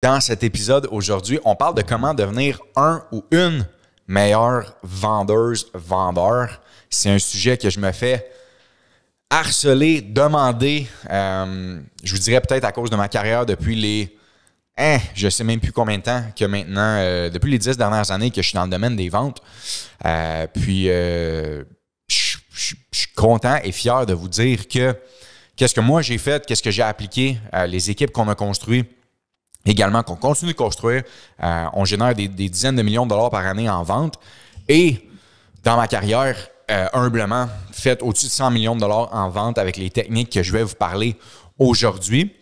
Dans cet épisode aujourd'hui, on parle de comment devenir un ou une meilleure vendeur. C'est un sujet que je me fais harceler, demander, je vous dirais peut-être à cause de ma carrière depuis je sais même plus combien de temps que maintenant, depuis les 10 dernières années que je suis dans le domaine des ventes. Je suis content et fier de vous dire que qu'est-ce que moi j'ai fait, qu'est-ce que j'ai appliqué, les équipes qu'on a construites, également qu'on continue de construire. On génère des dizaines de millions de dollars par année en vente. Et dans ma carrière, humblement, fait au-dessus de 100 millions de dollars en vente avec les techniques que je vais vous parler aujourd'hui.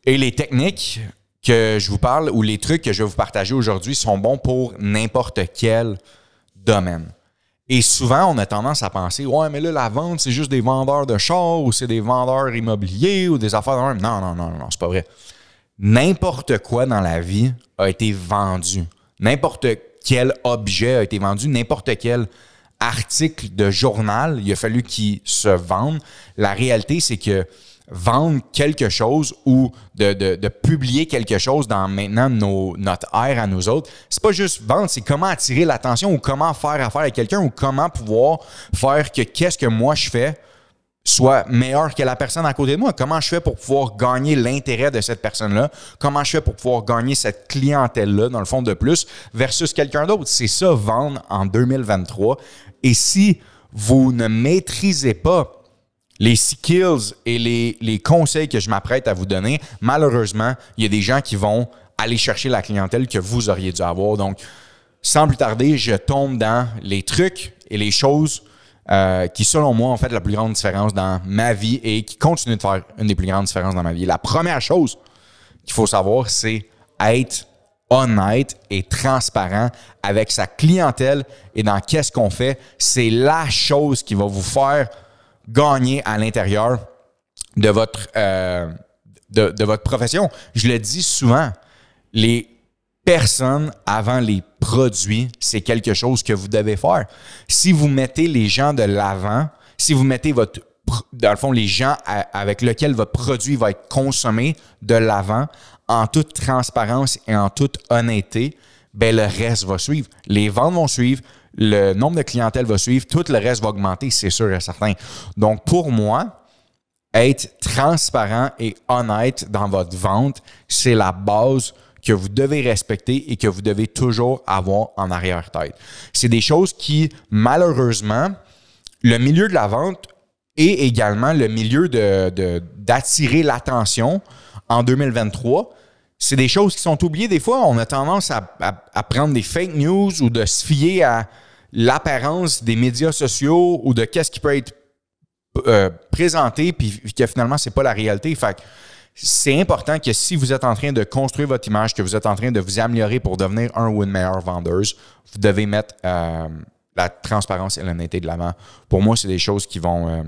Et les techniques que je vous parle ou les trucs que je vais vous partager aujourd'hui sont bons pour n'importe quel domaine. Et souvent, on a tendance à penser « Ouais, mais là, la vente, c'est juste des vendeurs de chars ou c'est des vendeurs immobiliers ou des affaires de même. » Non, c'est pas vrai. N'importe quoi dans la vie a été vendu. N'importe quel objet a été vendu. N'importe quel article de journal, il a fallu qu'il se vende. La réalité, c'est que vendre quelque chose ou de publier quelque chose dans maintenant notre ère à nous autres, c'est pas juste vendre, c'est comment attirer l'attention ou comment faire affaire avec quelqu'un ou comment pouvoir faire que qu'est-ce que moi je fais soit meilleur que la personne à côté de moi. Comment je fais pour pouvoir gagner l'intérêt de cette personne-là? Comment je fais pour pouvoir gagner cette clientèle-là, dans le fond, de plus, versus quelqu'un d'autre? C'est ça, vendre en 2023. Et si vous ne maîtrisez pas les skills et les conseils que je m'apprête à vous donner, malheureusement, il y a des gens qui vont aller chercher la clientèle que vous auriez dû avoir. Donc, sans plus tarder, je tombe dans les trucs et les choses qui, selon moi, ont fait la plus grande différence dans ma vie et qui continuent de faire une des plus grandes différences dans ma vie. La première chose qu'il faut savoir, c'est être honnête et transparent avec sa clientèle et dans qu'est-ce qu'on fait. C'est la chose qui va vous faire gagner à l'intérieur de votre profession. Je le dis souvent, les personnes avant les produits, c'est quelque chose que vous devez faire. Si vous mettez les gens de l'avant, si vous mettez dans le fond, les gens avec lesquels votre produit va être consommé de l'avant, en toute transparence et en toute honnêteté, ben le reste va suivre. Les ventes vont suivre, le nombre de clientèle va suivre, tout le reste va augmenter, c'est sûr et certain. Donc, pour moi, être transparent et honnête dans votre vente, c'est la base que vous devez respecter et que vous devez toujours avoir en arrière-tête. C'est des choses qui, malheureusement, le milieu de la vente et également le milieu d'attirer l'attention en 2023, c'est des choses qui sont oubliées. Des fois, on a tendance à prendre des fake news ou de se fier à l'apparence des médias sociaux ou de qu'est-ce qui peut être présenté puis que finalement, c'est pas la réalité. Fait que c'est important que si vous êtes en train de construire votre image, que vous êtes en train de vous améliorer pour devenir un ou une meilleure vendeuse, vous devez mettre la transparence et l'honnêteté de l'avant. Pour moi, c'est des choses qui vont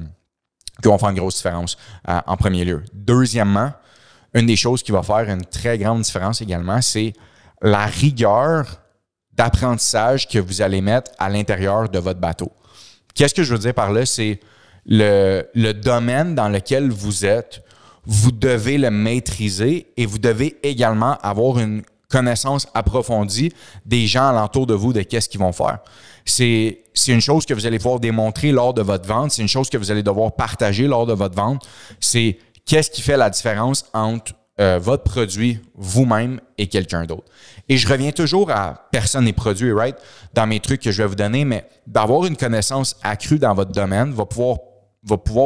faire une grosse différence en premier lieu. Deuxièmement, une des choses qui va faire une très grande différence également, c'est la rigueur d'apprentissage que vous allez mettre à l'intérieur de votre bateau. Qu'est-ce que je veux dire par là? C'est le domaine dans lequel vous êtes, vous devez le maîtriser et vous devez également avoir une connaissance approfondie des gens alentour de vous de qu'est-ce qu'ils vont faire. C'est une chose que vous allez pouvoir démontrer lors de votre vente. C'est une chose que vous allez devoir partager lors de votre vente. C'est qu'est-ce qui fait la différence entre votre produit, vous-même et quelqu'un d'autre. Et je reviens toujours à personne et produit, right? Dans mes trucs que je vais vous donner, mais d'avoir une connaissance accrue dans votre domaine va pouvoir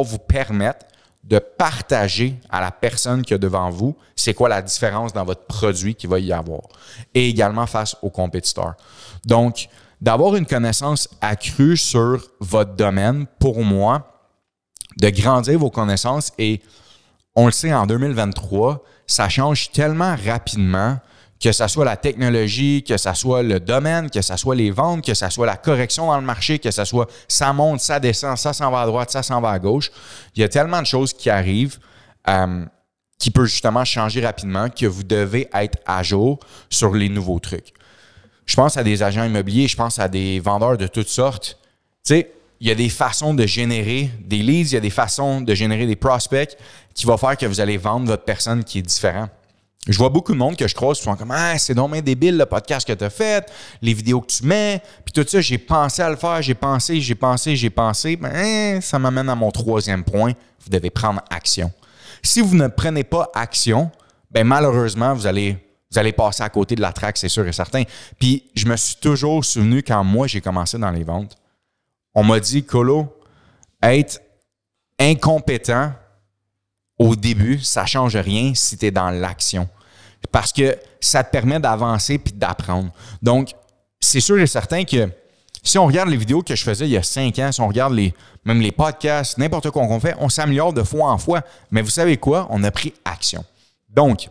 vous permettre de partager à la personne qui est devant vous c'est quoi la différence dans votre produit qu'il va y avoir. Et également face aux compétiteurs. Donc, d'avoir une connaissance accrue sur votre domaine, pour moi, de grandir vos connaissances et on le sait, en 2023, ça change tellement rapidement que ce soit la technologie, que ce soit le domaine, que ce soit les ventes, que ce soit la correction dans le marché, que ce soit ça monte, ça descend, ça s'en va à droite, ça s'en va à gauche. Il y a tellement de choses qui arrivent qui peuvent justement changer rapidement que vous devez être à jour sur les nouveaux trucs. Je pense à des agents immobiliers, je pense à des vendeurs de toutes sortes. Tu sais, il y a des façons de générer des leads, il y a des façons de générer des prospects qui vont faire que vous allez vendre votre personne qui est différente. Je vois beaucoup de monde que je croise qui sont comme « Ah, c'est donc bien débile le podcast que tu as fait, les vidéos que tu mets. » Puis tout ça, j'ai pensé à le faire, j'ai pensé. Ben, ça m'amène à mon troisième point. Vous devez prendre action. Si vous ne prenez pas action, ben malheureusement, vous allez passer à côté de la traque, c'est sûr et certain. Puis je me suis toujours souvenu quand moi, j'ai commencé dans les ventes, on m'a dit « Colo, être incompétent au début, ça ne change rien si tu es dans l'action. » Parce que ça te permet d'avancer puis d'apprendre. Donc, c'est sûr et certain que si on regarde les vidéos que je faisais il y a 5 ans, si on regarde même les podcasts, n'importe quoi qu'on fait, on s'améliore de fois en fois. Mais vous savez quoi? On a pris action. Donc,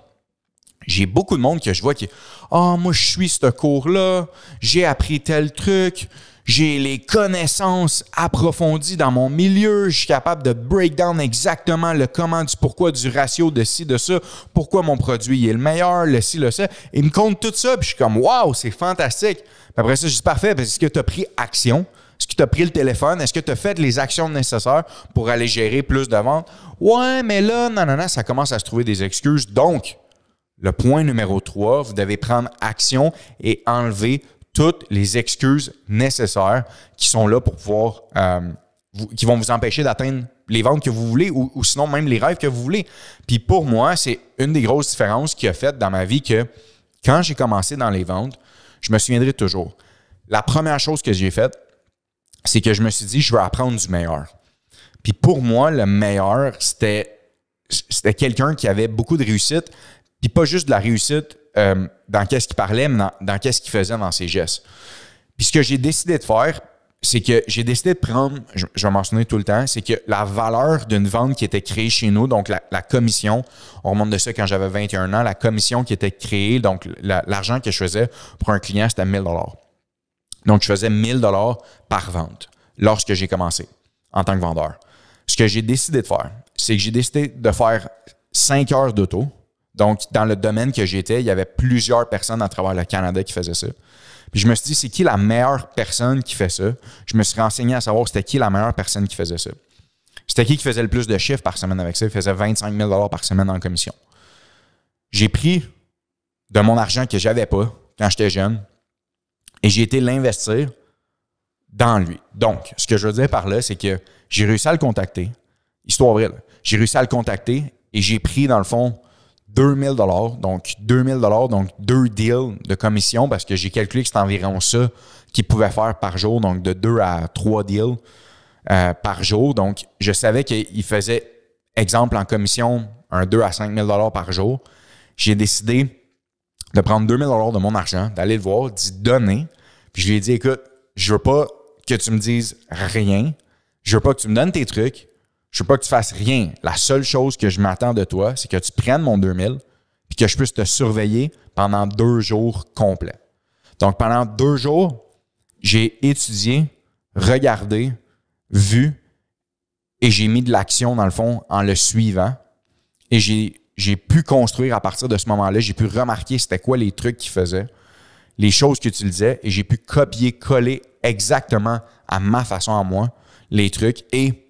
j'ai beaucoup de monde que je vois qui « Ah, moi, je suis ce cours-là, j'ai appris tel truc, j'ai les connaissances approfondies dans mon milieu, je suis capable de break down exactement le comment, du pourquoi, du ratio, de ci, de ça, pourquoi mon produit est le meilleur, le ci, le ça. » Il me compte tout ça, puis je suis comme « Wow, c'est fantastique! » Après ça, je dis « Parfait, est-ce que tu as pris action? Est-ce que tu as pris le téléphone? Est-ce que tu as fait les actions nécessaires pour aller gérer plus de ventes? » Ouais, mais là, non, ça commence à se trouver des excuses. Donc, le point numéro 3, vous devez prendre action et enlever toutes les excuses nécessaires qui sont là pour pouvoir, qui vont vous empêcher d'atteindre les ventes que vous voulez ou sinon même les rêves que vous voulez. Puis pour moi, c'est une des grosses différences qui a fait dans ma vie que quand j'ai commencé dans les ventes, je me souviendrai toujours. La première chose que j'ai faite, c'est que je me suis dit, je veux apprendre du meilleur. Puis pour moi, le meilleur, c'était quelqu'un qui avait beaucoup de réussite, puis pas juste de la réussite dans qu'est-ce qu'il parlait, mais dans qu'est-ce qu'il faisait dans ses gestes. Puis ce que j'ai décidé de faire, c'est que j'ai décidé de prendre, je vais mentionner tout le temps, c'est que la valeur d'une vente qui était créée chez nous, donc la commission, on remonte de ça quand j'avais 21 ans, la commission qui était créée, donc l'argent que je faisais pour un client, c'était 1 000 $. Donc, je faisais 1 000 $ par vente lorsque j'ai commencé en tant que vendeur. Ce que j'ai décidé de faire, c'est que j'ai décidé de faire 5 heures d'auto. Donc, dans le domaine que j'étais, il y avait plusieurs personnes à travers le Canada qui faisaient ça. Puis je me suis dit, c'est qui la meilleure personne qui fait ça? Je me suis renseigné à savoir c'était qui la meilleure personne qui faisait ça. C'était qui faisait le plus de chiffres par semaine avec ça? Il faisait 25 000 $ par semaine en commission. J'ai pris de mon argent que j'avais pas quand j'étais jeune et j'ai été l'investir dans lui. Donc, ce que je veux dire par là, c'est que j'ai réussi à le contacter. Histoire vraie, là. J'ai réussi à le contacter et j'ai pris, dans le fond, 2 000 $, donc 2 000 $, donc 2 deals de commission parce que j'ai calculé que c'était environ ça qu'il pouvait faire par jour, donc de 2 à 3 deals par jour. Donc, je savais qu'il faisait, exemple, en commission, un 2 à 5 000 $ par jour. J'ai décidé de prendre 2 000 $ de mon argent, d'aller le voir, d'y donner. Puis je lui ai dit, écoute, je veux pas que tu me dises rien. Je veux pas que tu me donnes tes trucs. Je veux pas que tu fasses rien. La seule chose que je m'attends de toi, c'est que tu prennes mon 2 000 puis que je puisse te surveiller pendant 2 jours complets. Donc, pendant 2 jours, j'ai étudié, regardé, vu et j'ai mis de l'action, dans le fond, en le suivant. Et j'ai pu construire à partir de ce moment-là, j'ai pu remarquer c'était quoi les trucs qu'il faisait, les choses qu'il utilisait et j'ai pu copier-coller exactement à ma façon à moi les trucs et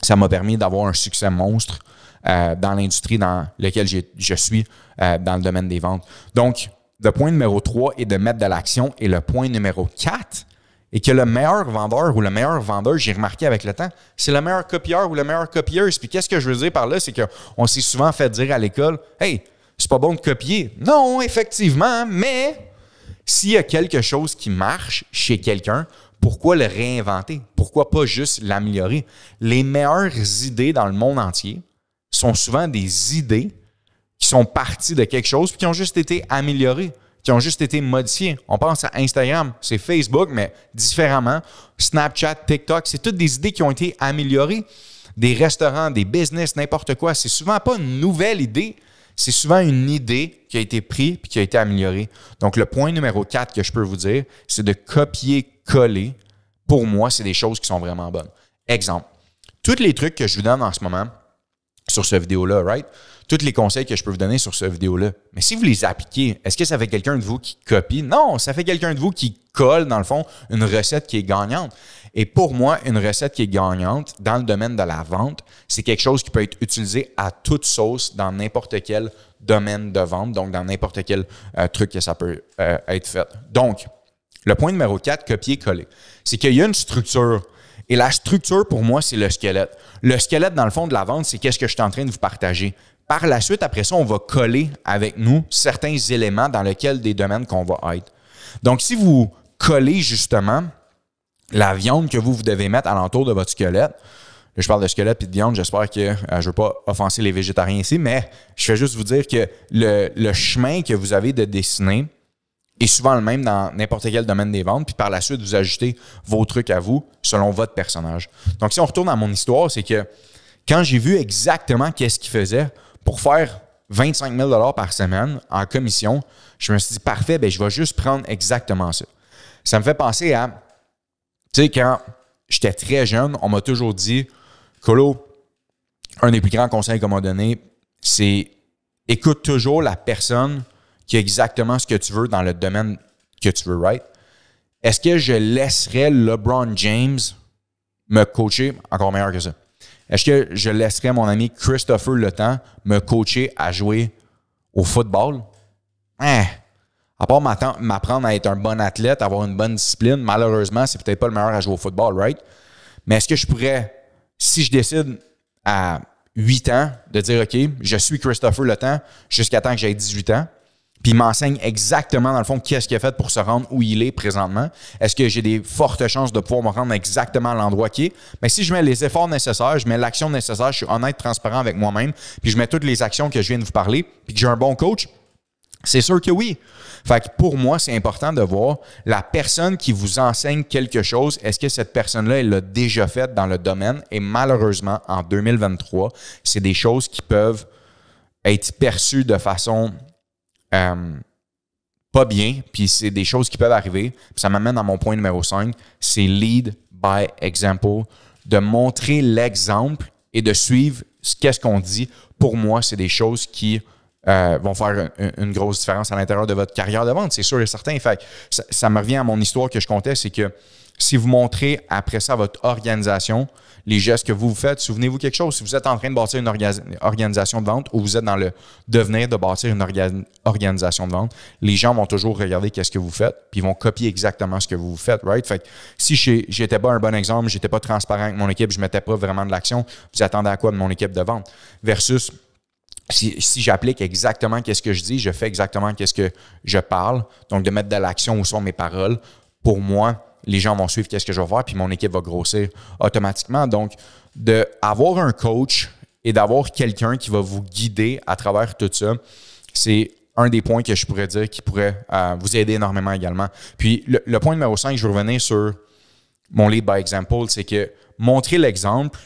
ça m'a permis d'avoir un succès monstre dans l'industrie dans laquelle je suis dans le domaine des ventes. Donc, le point numéro 3 est de mettre de l'action et le point numéro 4 est que le meilleur vendeur ou le meilleur vendeur, j'ai remarqué avec le temps, c'est le meilleur copieur ou le meilleur copieuse. Puis qu'est-ce que je veux dire par là? C'est qu'on s'est souvent fait dire à l'école « Hey, c'est pas bon de copier. » Non, effectivement, mais s'il y a quelque chose qui marche chez quelqu'un, pourquoi le réinventer? Pourquoi pas juste l'améliorer? Les meilleures idées dans le monde entier sont souvent des idées qui sont parties de quelque chose puis qui ont juste été améliorées, qui ont juste été modifiées. On pense à Instagram, c'est Facebook, mais différemment. Snapchat, TikTok, c'est toutes des idées qui ont été améliorées. Des restaurants, des business, n'importe quoi. C'est souvent pas une nouvelle idée, c'est souvent une idée qui a été prise puis qui a été améliorée. Donc, le point numéro 4 que je peux vous dire, c'est de copier-coller. Pour moi, c'est des choses qui sont vraiment bonnes. Exemple, tous les trucs que je vous donne en ce moment sur cette vidéo-là, right? Tous les conseils que je peux vous donner sur cette vidéo-là. Mais si vous les appliquez, est-ce que ça fait quelqu'un de vous qui copie? Non, ça fait quelqu'un de vous qui colle, dans le fond, une recette qui est gagnante. Et pour moi, une recette qui est gagnante dans le domaine de la vente, c'est quelque chose qui peut être utilisé à toute sauce dans n'importe quel domaine de vente, donc dans n'importe quel truc que ça peut être fait. Donc, le point numéro 4, copier-coller, c'est qu'il y a une structure. Et la structure, pour moi, c'est le squelette. Le squelette, dans le fond de la vente, c'est qu'est-ce que je suis en train de vous partager. Par la suite, après ça, on va coller avec nous certains éléments dans lesquels des domaines qu'on va être. Donc, si vous collez justement la viande que vous devez mettre alentour de votre squelette, là, je parle de squelette et de viande, j'espère que je ne veux pas offenser les végétariens ici, mais je vais juste vous dire que le chemin que vous avez de dessiner est souvent le même dans n'importe quel domaine des ventes, puis par la suite, vous ajustez vos trucs à vous selon votre personnage. Donc, si on retourne à mon histoire, c'est que quand j'ai vu exactement qu'est-ce qu'il faisait pour faire 25 000 par semaine en commission, je me suis dit, parfait, ben, je vais juste prendre exactement ça. Ça me fait penser à, tu sais, quand j'étais très jeune, on m'a toujours dit, Colo, un des plus grands conseils qu'on m'a donné, c'est écoute toujours la personne qui a exactement ce que tu veux dans le domaine que tu veux, right? Est-ce que je laisserais LeBron James me coacher encore meilleur que ça? Est-ce que je laisserais mon ami Christopher Le Temps me coacher à jouer au football? À part m'apprendre à être un bon athlète, avoir une bonne discipline, malheureusement, c'est peut-être pas le meilleur à jouer au football, right? Mais est-ce que je pourrais, si je décide à 8 ans de dire, OK, je suis Christopher Le Temps jusqu'à temps que j'ai 18 ans, puis il m'enseigne exactement, dans le fond, qu'est-ce qu'il a fait pour se rendre où il est présentement. Est-ce que j'ai des fortes chances de pouvoir me rendre exactement à l'endroit qui est? Mais si je mets les efforts nécessaires, je mets l'action nécessaire, je suis honnête, transparent avec moi-même, puis je mets toutes les actions que je viens de vous parler, puis que j'ai un bon coach, c'est sûr que oui. Fait que pour moi, c'est important de voir la personne qui vous enseigne quelque chose, est-ce que cette personne-là, elle l'a déjà fait dans le domaine? Et malheureusement, en 2023, c'est des choses qui peuvent être perçues de façon pas bien, puis c'est des choses qui peuvent arriver. Puis ça m'amène à mon point numéro 5, c'est lead by example, de montrer l'exemple et de suivre qu'est-ce qu'on dit. Pour moi, c'est des choses qui vont faire une grosse différence à l'intérieur de votre carrière de vente, c'est sûr et certain. Fait que ça me revient à mon histoire que je comptais, c'est que si vous montrez après ça à votre organisation les gestes que vous faites, souvenez-vous quelque chose. Si vous êtes en train de bâtir une organisation de vente ou vous êtes dans le devenir de bâtir une organisation de vente, les gens vont toujours regarder qu'est-ce que vous faites puis ils vont copier exactement ce que vous faites, right? Fait que si j'étais pas un bon exemple, j'étais pas transparent avec mon équipe, je mettais pas vraiment de l'action, vous attendez à quoi de mon équipe de vente? Versus si j'applique exactement qu'est-ce que je dis, je fais exactement qu'est-ce que je parle, donc de mettre de l'action où sont mes paroles, pour moi, les gens vont suivre qu'est-ce que je vais faire, puis mon équipe va grossir automatiquement. Donc, d'avoir un coach et d'avoir quelqu'un qui va vous guider à travers tout ça, c'est un des points que je pourrais dire qui pourrait vous aider énormément également. Puis, le point numéro 5, je vais revenir sur mon lead by example, c'est que montrer l'exemple,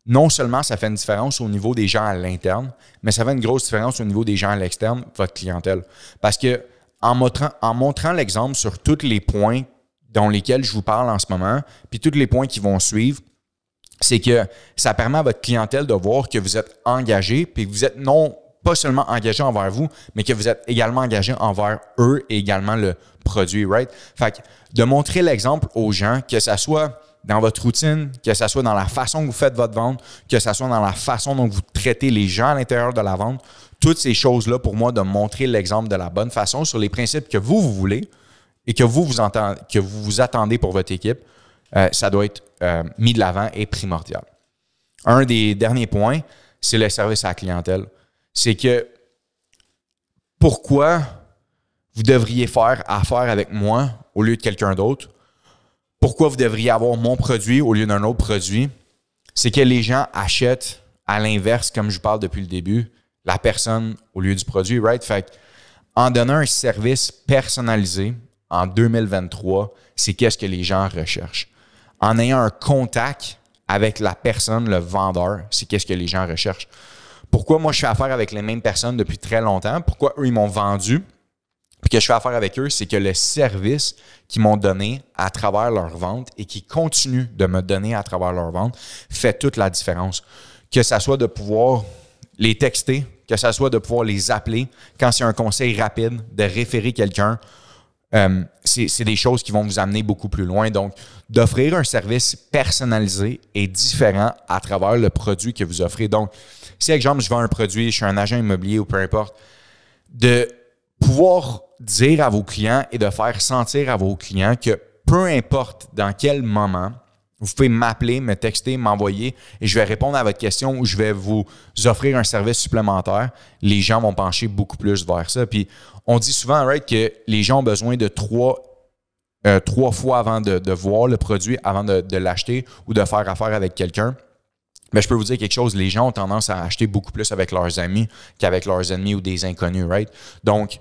non seulement ça fait une différence au niveau des gens à l'interne, mais ça fait une grosse différence au niveau des gens à l'externe, votre clientèle. Parce que en montrant l'exemple sur tous les points dans lesquels je vous parle en ce moment, puis tous les points qui vont suivre, c'est que ça permet à votre clientèle de voir que vous êtes engagé, puis que vous êtes non pas seulement engagé envers vous, mais que vous êtes également engagé envers eux et également le produit, right? Fait que de montrer l'exemple aux gens, que ça soit dans votre routine, que ça soit dans la façon que vous faites votre vente, que ça soit dans la façon dont vous traitez les gens à l'intérieur de la vente, toutes ces choses-là, pour moi, de montrer l'exemple de la bonne façon sur les principes que vous voulez et que vous vous attendez pour votre équipe, ça doit être mis de l'avant et primordial. Un des derniers points, c'est le service à la clientèle. C'est que pourquoi vous devriez faire affaire avec moi au lieu de quelqu'un d'autre? Pourquoi vous devriez avoir mon produit au lieu d'un autre produit? C'est que les gens achètent à l'inverse, comme je vous parle depuis le début, la personne au lieu du produit, right? Fait que, en donnant un service personnalisé en 2023, c'est qu'est-ce que les gens recherchent. En ayant un contact avec la personne, le vendeur, c'est qu'est-ce que les gens recherchent. Pourquoi moi je fais affaire avec les mêmes personnes depuis très longtemps? Pourquoi eux ils m'ont vendu? Puis que je fais affaire avec eux, c'est que le service qu'ils m'ont donné à travers leur vente et qui continuent de me donner à travers leur vente fait toute la différence. Que ça soit de pouvoir les texter, que ça soit de pouvoir les appeler quand c'est un conseil rapide, de référer quelqu'un. c'est des choses qui vont vous amener beaucoup plus loin. Donc, d'offrir un service personnalisé et différent à travers le produit que vous offrez. Donc, si, exemple, je vends un produit, je suis un agent immobilier ou peu importe, de pouvoir dire à vos clients et de faire sentir à vos clients que peu importe dans quel moment, vous pouvez m'appeler, me texter, m'envoyer et je vais répondre à votre question ou je vais vous offrir un service supplémentaire. Les gens vont pencher beaucoup plus vers ça. Puis, on dit souvent, right, que les gens ont besoin de trois fois avant de voir le produit, avant de l'acheter ou de faire affaire avec quelqu'un. Mais je peux vous dire quelque chose, les gens ont tendance à acheter beaucoup plus avec leurs amis qu'avec leurs ennemis ou des inconnus, right? Donc,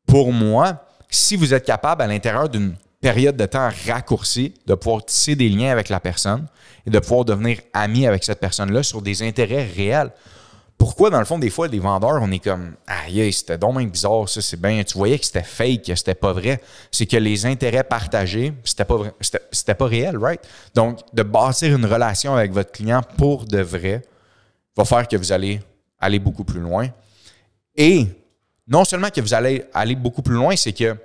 pour moi, si vous êtes capable à l'intérieur d'une période de temps raccourcie de pouvoir tisser des liens avec la personne et de pouvoir devenir ami avec cette personne-là sur des intérêts réels. Pourquoi, dans le fond, des fois, les vendeurs, on est comme « Aïe, c'était donc bien bizarre, ça, c'est bien... » Tu voyais que c'était fake, que c'était pas vrai. C'est que les intérêts partagés, c'était pas vrai, c'était pas réel, right? Donc, de bâtir une relation avec votre client pour de vrai va faire que vous allez aller beaucoup plus loin. Et non seulement que vous allez aller beaucoup plus loin, c'est que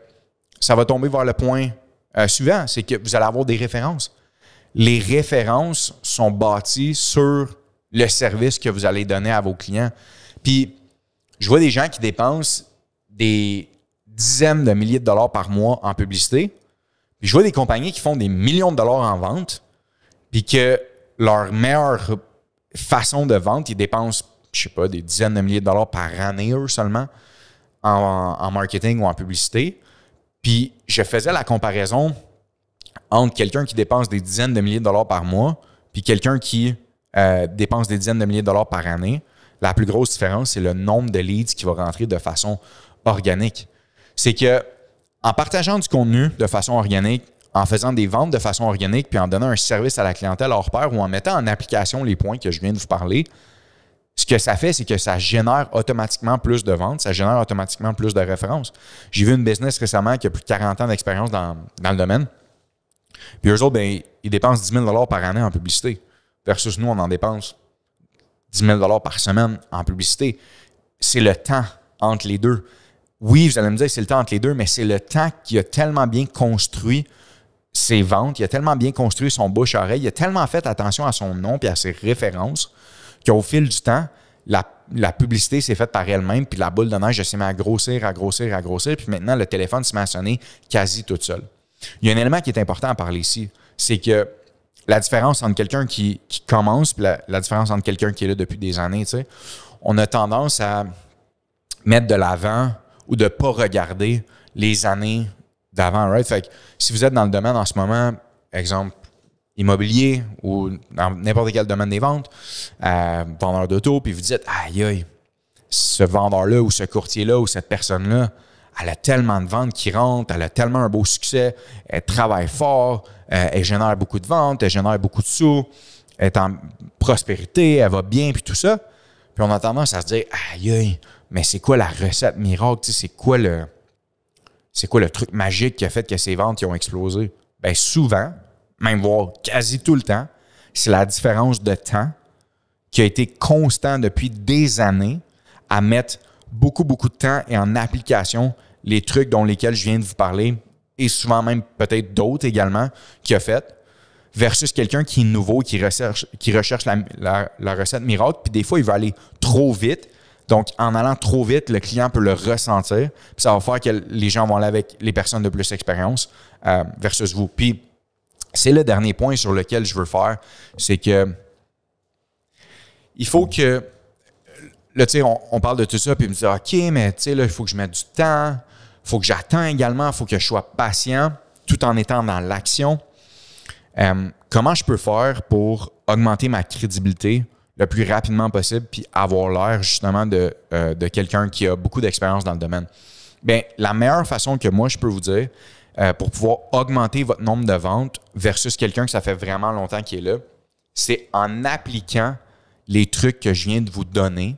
ça va tomber vers le point suivant, c'est que vous allez avoir des références. Les références sont bâties sur le service que vous allez donner à vos clients. Puis, je vois des gens qui dépensent des dizaines de milliers de dollars par mois en publicité. Puis, je vois des compagnies qui font des millions de dollars en vente, puis que leur meilleure façon de vente, ils dépensent, je sais pas, des dizaines de milliers de dollars par année, eux seulement, en marketing ou en publicité. Puis, je faisais la comparaison entre quelqu'un qui dépense des dizaines de milliers de dollars par mois puis quelqu'un qui dépense des dizaines de milliers de dollars par année. La plus grosse différence, c'est le nombre de leads qui va rentrer de façon organique. C'est que en partageant du contenu de façon organique, en faisant des ventes de façon organique puis en donnant un service à la clientèle hors pair ou en mettant en application les points que je viens de vous parler, ce que ça fait, c'est que ça génère automatiquement plus de ventes, ça génère automatiquement plus de références. J'ai vu une business récemment qui a plus de 40 ans d'expérience dans le domaine. Puis eux autres, ben, ils dépensent 10 000 par année en publicité. Versus nous, on en dépense 10 000 par semaine en publicité. C'est le temps entre les deux. Oui, vous allez me dire, c'est le temps entre les deux, mais c'est le temps qui a tellement bien construit ses ventes, il a tellement bien construit son bouche-oreille, il a tellement fait attention à son nom et à ses références qu'au fil du temps, la publicité s'est faite par elle-même, puis la boule de neige s'est mise à grossir, puis maintenant, le téléphone s'est mis à sonner quasi toute seule. Il y a un élément qui est important à parler ici, c'est que la différence entre quelqu'un qui commence et la différence entre quelqu'un qui est là depuis des années, tu sais, on a tendance à mettre de l'avant ou de ne pas regarder les années d'avant, right? Fait que si vous êtes dans le domaine en ce moment, exemple, immobilier ou dans n'importe quel domaine des ventes, vendeur d'auto, puis vous dites, aïe, ce vendeur-là ou ce courtier-là ou cette personne-là, elle a tellement de ventes qui rentrent, elle a tellement un beau succès, elle travaille fort, elle génère beaucoup de ventes, elle génère beaucoup de sous, elle est en prospérité, elle va bien, puis tout ça. Puis on a tendance à se dire, aïe, mais c'est quoi la recette miracle? Tu sais, c'est quoi le truc magique qui a fait que ces ventes ont explosé? Bien, souvent, même voire quasi tout le temps, c'est la différence de temps qui a été constant depuis des années à mettre beaucoup de temps et en application les trucs dont lesquels je viens de vous parler et souvent même peut-être d'autres également qui a fait versus quelqu'un qui est nouveau, qui recherche la recette miracle. Puis des fois, il va aller trop vite. Donc, en allant trop vite, le client peut le ressentir. Puis ça va faire que les gens vont aller avec les personnes de plus d'expérience versus vous. Puis, c'est le dernier point sur lequel je veux faire, c'est que il faut que, là, tu sais, on parle de tout ça, puis il me dit, OK, mais tu sais, là, il faut que je mette du temps, il faut que j'attende également, il faut que je sois patient, tout en étant dans l'action. Comment je peux faire pour augmenter ma crédibilité le plus rapidement possible, puis avoir l'air, justement, de quelqu'un qui a beaucoup d'expérience dans le domaine? Bien, la meilleure façon que moi, je peux vous dire, pour pouvoir augmenter votre nombre de ventes versus quelqu'un que ça fait vraiment longtemps qui est là, c'est en appliquant les trucs que je viens de vous donner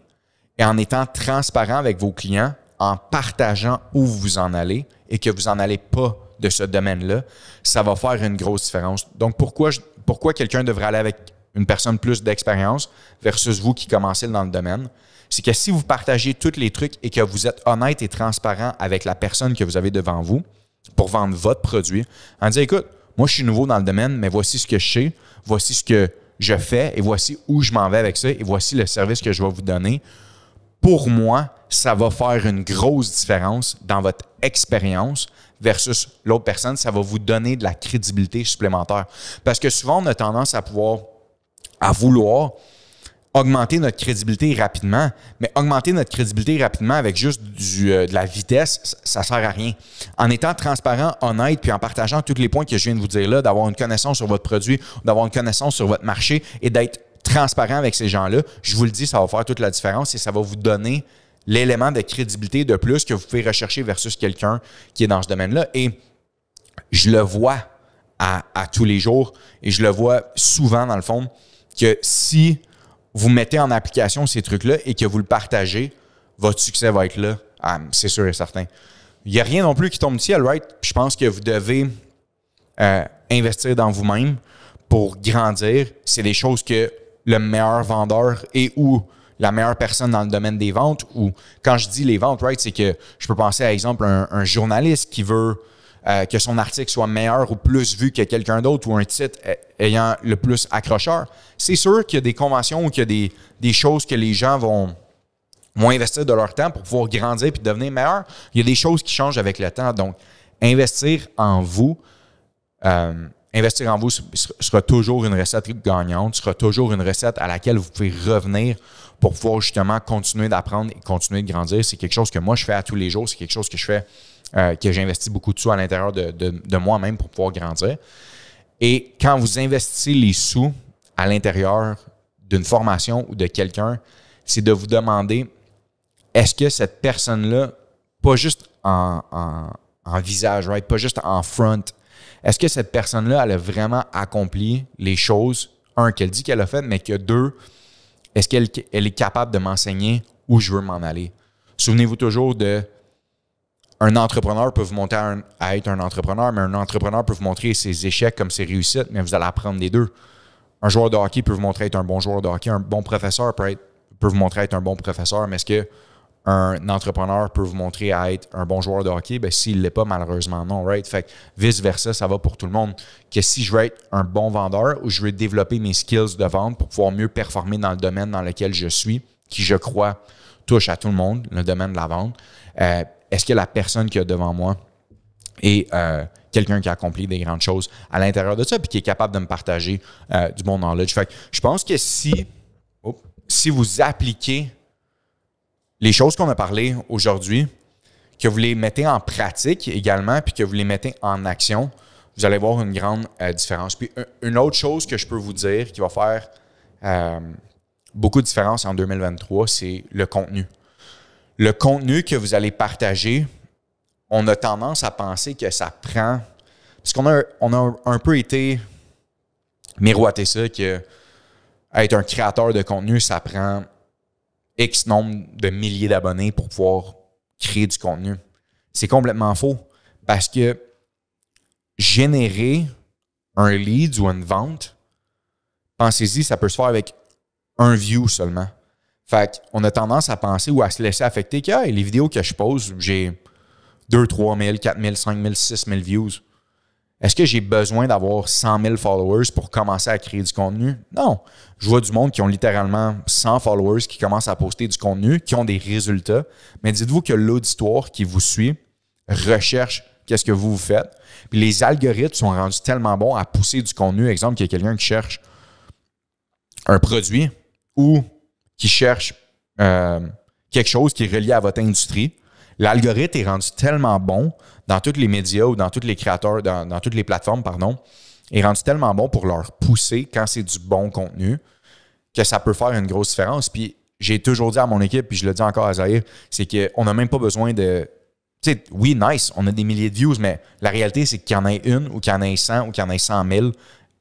et en étant transparent avec vos clients, en partageant où vous en allez et que vous n'en allez pas de ce domaine-là, ça va faire une grosse différence. Donc, pourquoi quelqu'un devrait aller avec une personne plus d'expérience versus vous qui commencez dans le domaine? C'est que si vous partagez tous les trucs et que vous êtes honnête et transparent avec la personne que vous avez devant vous, pour vendre votre produit en disant, écoute, moi, je suis nouveau dans le domaine, mais voici ce que je sais, voici ce que je fais et voici où je m'en vais avec ça et voici le service que je vais vous donner. Pour moi, ça va faire une grosse différence dans votre expérience versus l'autre personne. Ça va vous donner de la crédibilité supplémentaire. Parce que souvent, on a tendance à vouloir augmenter notre crédibilité rapidement, mais augmenter notre crédibilité rapidement avec juste de la vitesse, ça ne sert à rien. En étant transparent, honnête, puis en partageant tous les points que je viens de vous dire là, d'avoir une connaissance sur votre produit, d'avoir une connaissance sur votre marché et d'être transparent avec ces gens-là, je vous le dis, ça va faire toute la différence et ça va vous donner l'élément de crédibilité de plus que vous pouvez rechercher versus quelqu'un qui est dans ce domaine-là. Et je le vois à tous les jours et je le vois souvent dans le fond que si vous mettez en application ces trucs-là et que vous le partagez, votre succès va être là. C'est sûr et certain. Il n'y a rien non plus qui tombe du ciel, right? Je pense que vous devez investir dans vous-même pour grandir. C'est des choses que le meilleur vendeur et ou la meilleure personne dans le domaine des ventes, ou quand je dis les ventes, right, c'est que je peux penser à exemple un journaliste qui veut que son article soit meilleur ou plus vu que quelqu'un d'autre ou un titre ayant le plus accrocheur. C'est sûr qu'il y a des conventions ou qu'il y a des choses que les gens vont investir de leur temps pour pouvoir grandir et devenir meilleur. Il y a des choses qui changent avec le temps. Donc, investir en vous sera toujours une recette gagnante, sera toujours une recette à laquelle vous pouvez revenir pour pouvoir justement continuer d'apprendre et continuer de grandir. C'est quelque chose que moi, je fais à tous les jours. C'est quelque chose que je fais, que j'investis beaucoup de sous à l'intérieur de moi-même pour pouvoir grandir. Et quand vous investissez les sous à l'intérieur d'une formation ou de quelqu'un, c'est de vous demander, est-ce que cette personne-là, pas juste en visage, right? Pas juste en front, est-ce que cette personne-là, elle a vraiment accompli les choses, un, qu'elle dit qu'elle a fait, mais que deux, est-ce qu'elle est capable de m'enseigner où je veux m'en aller? Souvenez-vous toujours un entrepreneur peut vous monter à être un entrepreneur, mais un entrepreneur peut vous montrer ses échecs comme ses réussites, mais vous allez apprendre des deux. Un joueur de hockey peut vous montrer être un bon joueur de hockey, un bon professeur peut vous montrer être un bon professeur, mais est-ce qu'un entrepreneur peut vous montrer à être un bon joueur de hockey? Bien, s'il ne l'est pas, malheureusement, non, right? Fait que vice-versa, ça va pour tout le monde. Que si je veux être un bon vendeur ou je veux développer mes skills de vente pour pouvoir mieux performer dans le domaine dans lequel je suis, qui, je crois, touche à tout le monde, le domaine de la vente, est-ce que la personne qui est devant moi est quelqu'un qui a accompli des grandes choses à l'intérieur de ça puis qui est capable de me partager du bon knowledge? Fait que je pense que si vous appliquez les choses qu'on a parlé aujourd'hui, que vous les mettez en pratique également puis que vous les mettez en action, vous allez voir une grande différence. Puis une autre chose que je peux vous dire qui va faire beaucoup de différence en 2023, c'est le contenu. Le contenu que vous allez partager, on a tendance à penser que ça prend... Parce qu'on a un peu été miroité ça, que être un créateur de contenu, ça prend X nombre de milliers d'abonnés pour pouvoir créer du contenu. C'est complètement faux. Parce que générer un lead ou une vente, pensez-y, ça peut se faire avec un view seulement. Fait qu'on a tendance à penser ou à se laisser affecter que les vidéos que je pose, j'ai 2 000, 3 000, 4 000, 5 000, 6 000 views. Est-ce que j'ai besoin d'avoir 100 000 followers pour commencer à créer du contenu? Non. Je vois du monde qui ont littéralement 100 followers qui commencent à poster du contenu, qui ont des résultats. Mais dites-vous que l'auditoire qui vous suit recherche qu'est-ce que vous faites. Puis les algorithmes sont rendus tellement bons à pousser du contenu. Exemple, qu'il y a quelqu'un qui cherche un produit ou qui cherche quelque chose qui est relié à votre industrie. L'algorithme est rendu tellement bon dans tous les médias ou dans tous les créateurs, dans toutes les plateformes, est rendu tellement bon pour leur pousser quand c'est du bon contenu que ça peut faire une grosse différence. Puis j'ai toujours dit à mon équipe, puis je le dis encore à Zahir, c'est qu'on n'a même pas besoin de... Tu sais, oui, nice, on a des milliers de views, mais la réalité, c'est qu'il y en ait une ou qu'il y en ait 100 ou qu'il y en ait 100 000.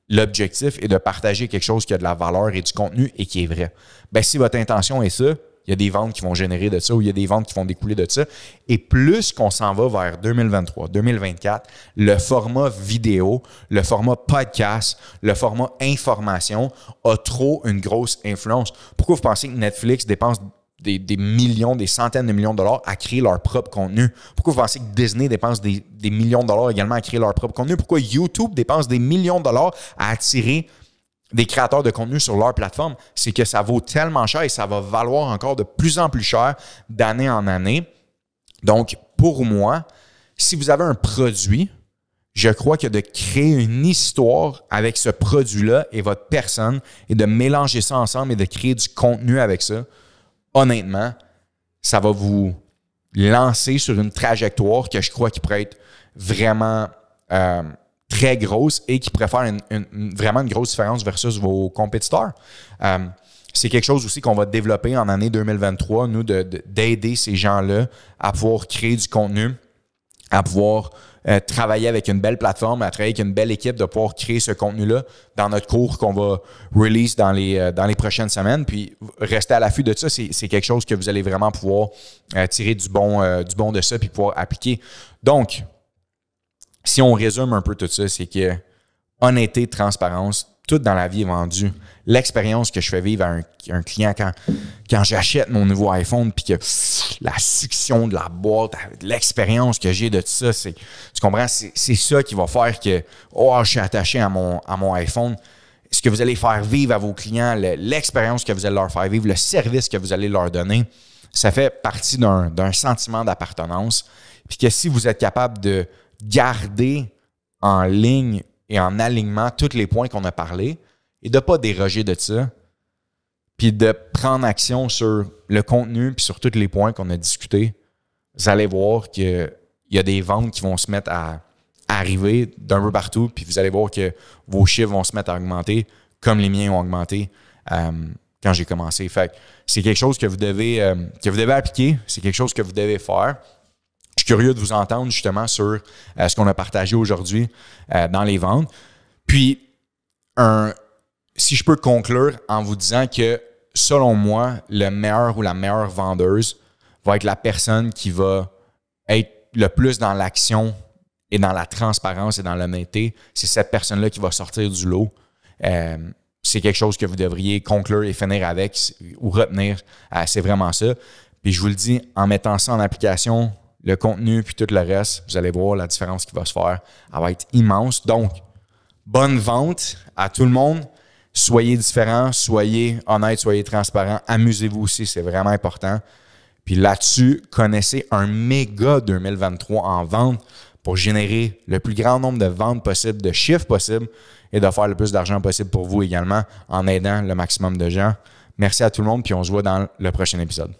L'objectif est de partager quelque chose qui a de la valeur et du contenu et qui est vrai. Bien, si votre intention est ça, il y a des ventes qui vont générer de ça ou il y a des ventes qui vont découler de ça. Et plus qu'on s'en va vers 2023, 2024, le format vidéo, le format podcast, le format information a trop une grosse influence. Pourquoi vous pensez que Netflix dépense des millions, des centaines de millions de dollars à créer leur propre contenu? Pourquoi vous pensez que Disney dépense des millions de dollars également à créer leur propre contenu? Pourquoi YouTube dépense des millions de dollars à attirer des créateurs de contenu sur leur plateforme? C'est que ça vaut tellement cher et ça va valoir encore de plus en plus cher d'année en année. Donc, pour moi, si vous avez un produit, je crois que de créer une histoire avec ce produit-là et votre personne et de mélanger ça ensemble et de créer du contenu avec ça, honnêtement, ça va vous lancer sur une trajectoire que je crois qui pourrait être vraiment très grosse et qui pourrait faire vraiment une grosse différence versus vos compétiteurs. C'est quelque chose aussi qu'on va développer en année 2023, nous, d'aider ces gens-là à pouvoir créer du contenu, à pouvoir travailler avec une belle plateforme, à travailler avec une belle équipe, de pouvoir créer ce contenu-là dans notre cours qu'on va release dans les prochaines semaines. Puis, rester à l'affût de ça, c'est quelque chose que vous allez vraiment pouvoir tirer du bon de ça puis pouvoir appliquer. Donc, si on résume un peu tout ça, c'est que honnêteté, transparence, tout dans la vie est vendu. L'expérience que je fais vivre à un client quand j'achète mon nouveau iPhone, puis que la succion de la boîte, l'expérience que j'ai de tout ça, tu comprends? C'est ça qui va faire que je suis attaché à mon iPhone. Ce que vous allez faire vivre à vos clients, l'expérience que vous allez leur faire vivre, le service que vous allez leur donner, ça fait partie d'un sentiment d'appartenance. Puis que si vous êtes capable de garder en ligne et en alignement tous les points qu'on a parlé et de ne pas déroger de ça, puis de prendre action sur le contenu puis sur tous les points qu'on a discutés, vous allez voir qu'il y a des ventes qui vont se mettre à arriver d'un peu partout, puis vous allez voir que vos chiffres vont se mettre à augmenter comme les miens ont augmenté quand j'ai commencé. Fait que c'est quelque chose que vous devez appliquer, c'est quelque chose que vous devez faire. Je suis curieux de vous entendre justement sur ce qu'on a partagé aujourd'hui dans les ventes. Puis, si je peux conclure en vous disant que, selon moi, le meilleur ou la meilleure vendeuse va être la personne qui va être le plus dans l'action et dans la transparence et dans l'honnêteté. C'est cette personne-là qui va sortir du lot. C'est quelque chose que vous devriez conclure et finir avec ou retenir. C'est vraiment ça. Puis je vous le dis, en mettant ça en application, le contenu puis tout le reste, vous allez voir la différence qui va se faire. Elle va être immense. Donc, bonne vente à tout le monde. Soyez différents, soyez honnêtes, soyez transparents. Amusez-vous aussi, c'est vraiment important. Puis là-dessus, connaissez un méga 2023 en vente pour générer le plus grand nombre de ventes possibles, de chiffres possibles et de faire le plus d'argent possible pour vous également en aidant le maximum de gens. Merci à tout le monde, puis on se voit dans le prochain épisode.